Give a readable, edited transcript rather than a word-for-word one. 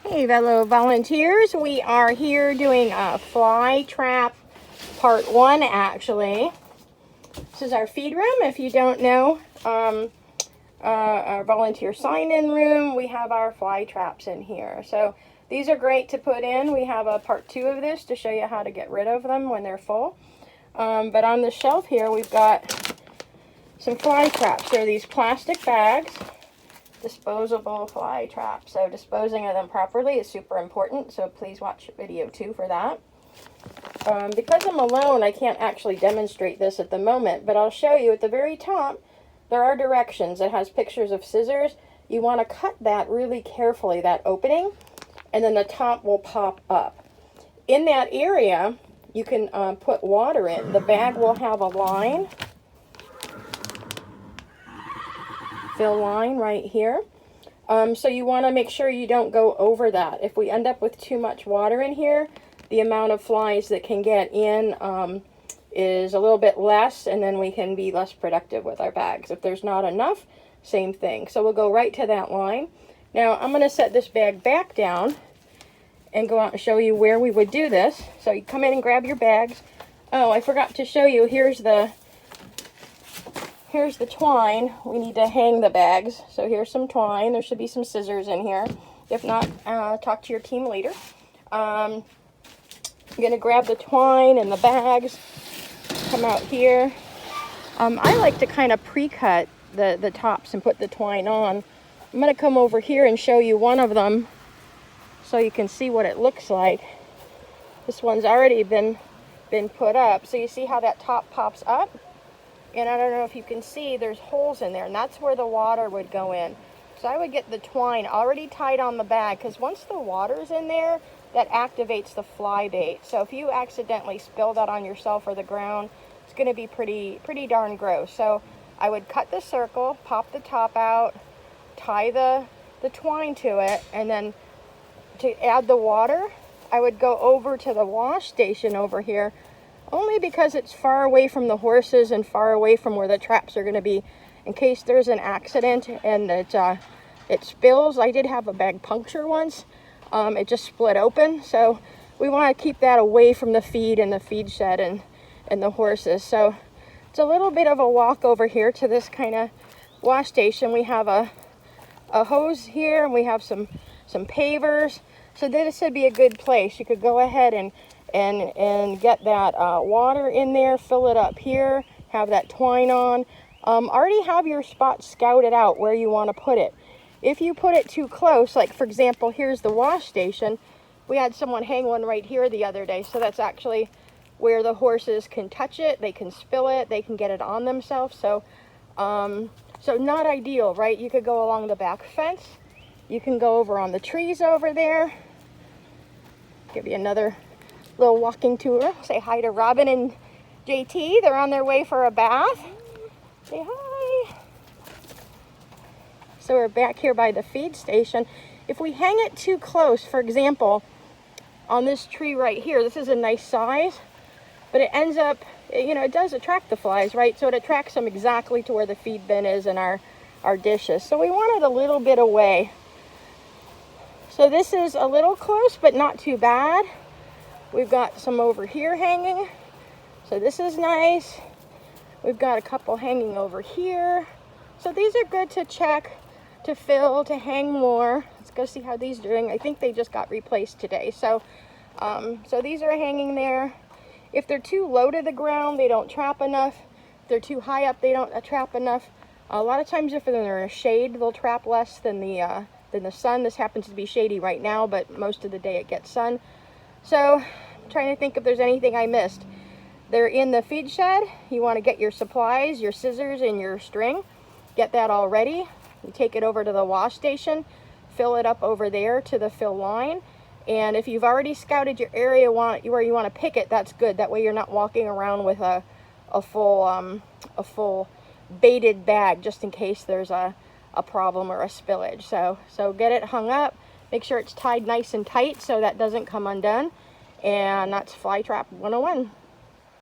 Hey fellow volunteers, we are here doing a fly trap part 1 actually. This is our feed room. If you don't know, our volunteer sign-in room, we have our fly traps in here. So these are great to put in. We have a part 2 of this to show you how to get rid of them when they're full. But on the shelf here we've got some fly traps. They're these plastic bags. Disposable fly traps. So disposing of them properly is super important, so please watch video 2 for that. Because I'm alone, I can't actually demonstrate this at the moment, but I'll show you at the very top. There are directions. It has pictures of scissors. You want to cut that really carefully, that opening, and then the top will pop up. In that area, you can put water in. The bag will have a line. Fill line right here. So you want to make sure you don't go over that. If we end up with too much water in here, the amount of flies that can get in is a little bit less, and then we can be less productive with our bags. If there's not enough, same thing. So we'll go right to that line. Now I'm going to set this bag back down and go out and show you where we would do this. So you come in and grab your bags. Oh, I forgot to show you, here's the twine. We need to hang the bags. So here's some twine. There should be some scissors in here. If not, talk to your team later. I'm going to grab the twine and the bags. Come out here. I like to kind of pre-cut the tops and put the twine on. I'm going to come over here and show you one of them so you can see what it looks like. This one's already been put up. So you see how that top pops up? And I don't know if you can see, there's holes in there, and that's where the water would go in. So I would get the twine already tied on the bag, because once the water's in there, that activates the fly bait. So if you accidentally spill that on yourself or the ground, it's going to be pretty darn gross. So I would cut the circle, pop the top out, tie the twine to it, and then to add the water, I would go over to the wash station over here, only because it's far away from the horses and far away from where the traps are going to be in case there's an accident and it spills. I did have a bag puncture once. It just split open, so we want to keep that away from the feed and the feed shed and the horses. So it's a little bit of a walk over here to this kind of wash station. We have a hose here, and we have some pavers. So this would be a good place. You could go ahead and get that water in there, fill it up here, have that twine on. Already have your spot scouted out where you want to put it. If you put it too close, like for example, here's the wash station. We had someone hang one right here the other day, so that's actually where the horses can touch it, they can spill it, they can get it on themselves. So, so not ideal, right? You could go along the back fence. You can go over on the trees over there. Give you another little walking tour. Say hi to Robin and JT. They're on their way for a bath. Say hi. So we're back here by the feed station. If we hang it too close, for example, on this tree right here, this is a nice size, but it ends up, you know, it does attract the flies, right? So it attracts them exactly to where the feed bin is in our dishes. So we want it a little bit away. So this is a little close, but not too bad. We've got some over here hanging, so this is nice. We've got a couple hanging over here. So these are good to check, to fill, to hang more. Let's go see how these are doing. I think they just got replaced today. So, so these are hanging there. If they're too low to the ground, they don't trap enough. If they're too high up, they don't trap enough. A lot of times if they're in a shade, they'll trap less than the sun. This happens to be shady right now, but most of the day it gets sun. So I'm trying to think if there's anything I missed. They're in the feed shed. You want to get your supplies, your scissors, and your string. Get that all ready. You take it over to the wash station, fill it up over there to the fill line. And if you've already scouted your area where you want to pick it, that's good. That way you're not walking around with a full baited bag just in case there's a problem or a spillage. So get it hung up. Make sure it's tied nice and tight so that doesn't come undone. And that's Fly Trap 101.